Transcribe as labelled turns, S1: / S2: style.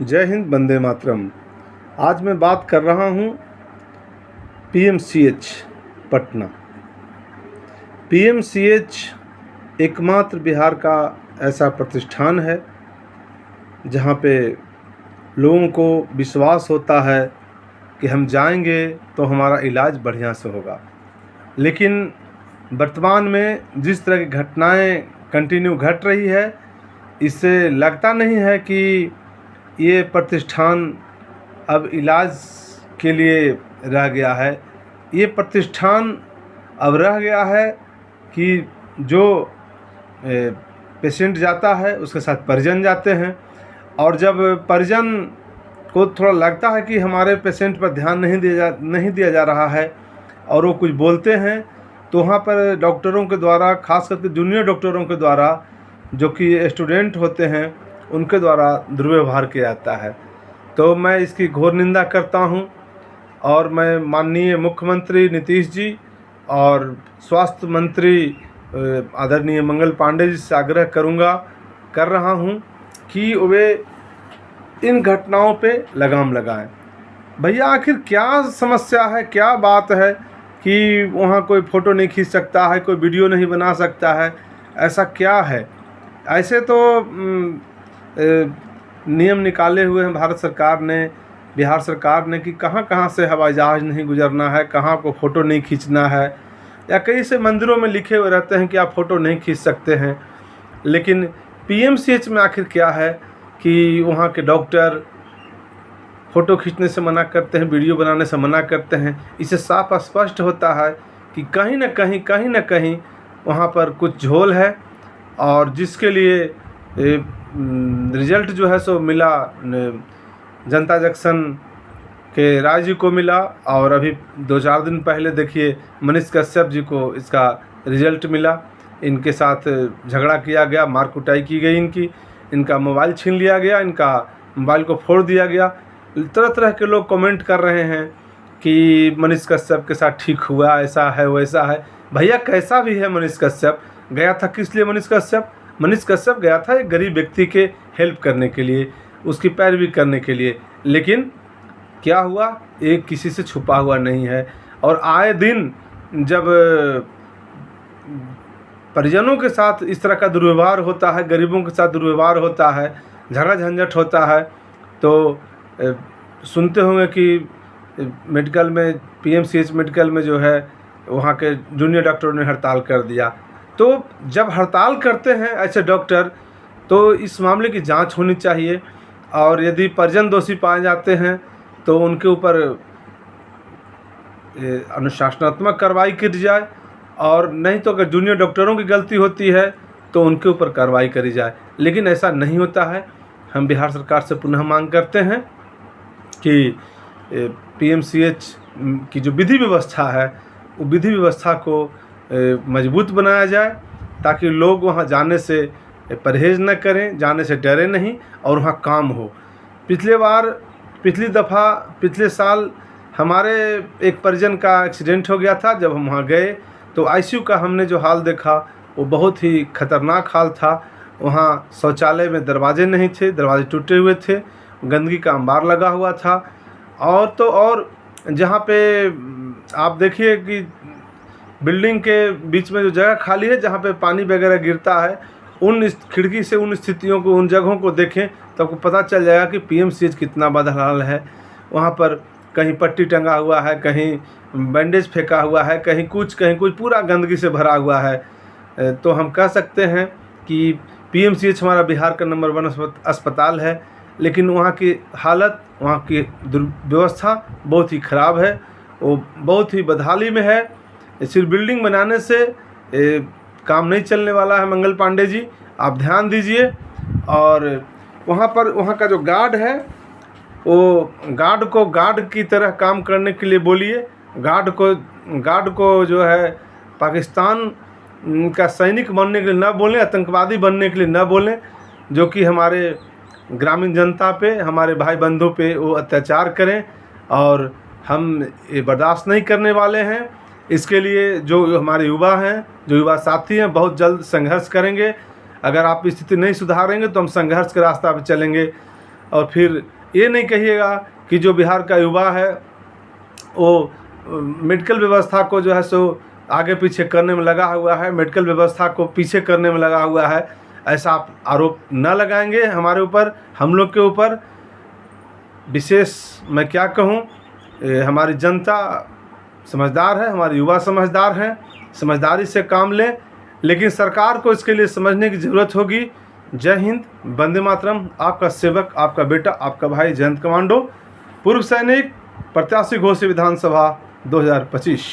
S1: जय हिंद, वंदे मातरम। आज मैं बात कर रहा हूँ पीएमसीएच पटना। पीएमसीएच एकमात्र बिहार का ऐसा प्रतिष्ठान है जहाँ पे लोगों को विश्वास होता है कि हम जाएंगे तो हमारा इलाज बढ़िया से होगा। लेकिन वर्तमान में जिस तरह की घटनाएं कंटिन्यू घट रही है, इससे लगता नहीं है कि ये प्रतिष्ठान अब इलाज के लिए रह गया है। ये प्रतिष्ठान अब रह गया है कि जो पेशेंट जाता है उसके साथ परिजन जाते हैं, और जब परिजन को थोड़ा लगता है कि हमारे पेशेंट पर ध्यान नहीं दिया जा रहा है और वो कुछ बोलते हैं, तो वहाँ पर डॉक्टरों के द्वारा, खास करके जूनियर डॉक्टरों के द्वारा, जो कि स्टूडेंट होते हैं, उनके द्वारा दुर्व्यवहार किया जाता है। तो मैं इसकी घोर निंदा करता हूं और मैं माननीय मुख्यमंत्री नीतीश जी और स्वास्थ्य मंत्री आदरणीय मंगल पांडे जी से आग्रह कर रहा हूं कि वे इन घटनाओं पे लगाम लगाएं। भैया, आखिर क्या समस्या है, क्या बात है कि वहाँ कोई फ़ोटो नहीं खींच सकता है, कोई वीडियो नहीं बना सकता है? ऐसा क्या है? ऐसे तो नियम निकाले हुए हैं भारत सरकार ने, बिहार सरकार ने, कि कहाँ कहाँ से हवाई जहाज़ नहीं गुजरना है, कहाँ को फ़ोटो नहीं खींचना है, या कई से मंदिरों में लिखे हुए रहते हैं कि आप फ़ोटो नहीं खींच सकते हैं। लेकिन पीएमसीएच में आखिर क्या है कि वहाँ के डॉक्टर फ़ोटो खींचने से मना करते हैं, वीडियो बनाने से मना करते हैं? इससे साफ स्पष्ट होता है कि कहीं न कहीं वहाँ पर कुछ झोल है, और जिसके लिए रिजल्ट जो है सो मिला जनता जंक्शन के राय जी को मिला, और अभी 2-4 दिन पहले देखिए मनीष कश्यप जी को इसका रिजल्ट मिला। इनके साथ झगड़ा किया गया, मार कुटाई की गई, इनका मोबाइल छीन लिया गया, इनका मोबाइल को फोड़ दिया गया। तरह तरह के लोग कमेंट कर रहे हैं कि मनीष कश्यप के साथ ठीक हुआ, ऐसा है वैसा है। भैया, कैसा भी है मनीष कश्यप, गया था किस लिए मनीष कश्यप गया था एक गरीब व्यक्ति के हेल्प करने के लिए, उसकी पैरवी करने के लिए। लेकिन क्या हुआ, एक किसी से छुपा हुआ नहीं है। और आए दिन जब परिजनों के साथ इस तरह का दुर्व्यवहार होता है, गरीबों के साथ दुर्व्यवहार होता है, झगड़ा झंझट होता है, तो सुनते होंगे कि मेडिकल में, पीएमसीएच मेडिकल में जो है, वहाँ के जूनियर डॉक्टरों ने हड़ताल कर दिया। तो जब हड़ताल करते हैं ऐसे डॉक्टर, तो इस मामले की जांच होनी चाहिए, और यदि परिजन दोषी पाए जाते हैं तो उनके ऊपर अनुशासनात्मक कार्रवाई की जाए, और नहीं तो अगर जूनियर डॉक्टरों की गलती होती है तो उनके ऊपर कार्रवाई करी जाए। लेकिन ऐसा नहीं होता है। हम बिहार सरकार से पुनः मांग करते हैं कि पीएमसीएच की जो विधि व्यवस्था है, वो विधि व्यवस्था को मजबूत बनाया जाए, ताकि लोग वहाँ जाने से परहेज़ न करें, जाने से डरे नहीं, और वहाँ काम हो। पिछले साल हमारे एक परिजन का एक्सीडेंट हो गया था। जब हम वहाँ गए तो आईसीयू का हमने जो हाल देखा, वो बहुत ही खतरनाक हाल था। वहाँ शौचालय में दरवाजे नहीं थे, दरवाजे टूटे हुए थे, गंदगी का अंबार लगा हुआ था। और जहाँ पे आप देखिए कि बिल्डिंग के बीच में जो जगह खाली है, जहाँ पे पानी वगैरह गिरता है, उन खिड़की से उन स्थितियों को, उन जगहों को देखें तो आपको पता चल जाएगा कि पीएमसीएच कितना बदहाल है। वहाँ पर कहीं पट्टी टंगा हुआ है, कहीं बैंडेज फेंका हुआ है, कहीं कुछ पूरा गंदगी से भरा हुआ है। तो हम कह सकते हैं कि पीएमसीएच हमारा बिहार का नंबर 1 अस्पताल है, लेकिन वहाँ की हालत, वहाँ की व्यवस्था बहुत ही ख़राब है, वो बहुत ही बदहाली में है। सिर्फ बिल्डिंग बनाने से काम नहीं चलने वाला है। मंगल पांडे जी, आप ध्यान दीजिए। और वहाँ का जो गार्ड है, वो गार्ड की तरह काम करने के लिए बोलिए। गार्ड को जो है पाकिस्तान का सैनिक बनने के लिए ना बोलें, आतंकवादी बनने के लिए ना बोलें, जो कि हमारे ग्रामीण जनता पे, हमारे भाई बंधु पे वो अत्याचार करें, और हम ये बर्दाश्त नहीं करने वाले हैं। इसके लिए जो हमारे युवा हैं, जो युवा साथी हैं, बहुत जल्द संघर्ष करेंगे। अगर आप स्थिति नहीं सुधारेंगे तो हम संघर्ष के रास्ता पर चलेंगे। और फिर ये नहीं कहिएगा कि जो बिहार का युवा है वो मेडिकल व्यवस्था को जो है सो आगे पीछे करने में लगा हुआ है, मेडिकल व्यवस्था को पीछे करने में लगा हुआ है, ऐसा आप आरोप न लगाएंगे हमारे ऊपर, हम लोग के ऊपर। विशेष मैं क्या कहूँ, हमारी जनता समझदार है, हमारे युवा समझदार हैं, समझदारी से काम लें, लेकिन सरकार को इसके लिए समझने की ज़रूरत होगी। जय हिंद, वंदे मातरम। आपका सेवक, आपका बेटा, आपका भाई जयंत कमांडो, पूर्व सैनिक, प्रत्याशी घोषित विधानसभा 2025।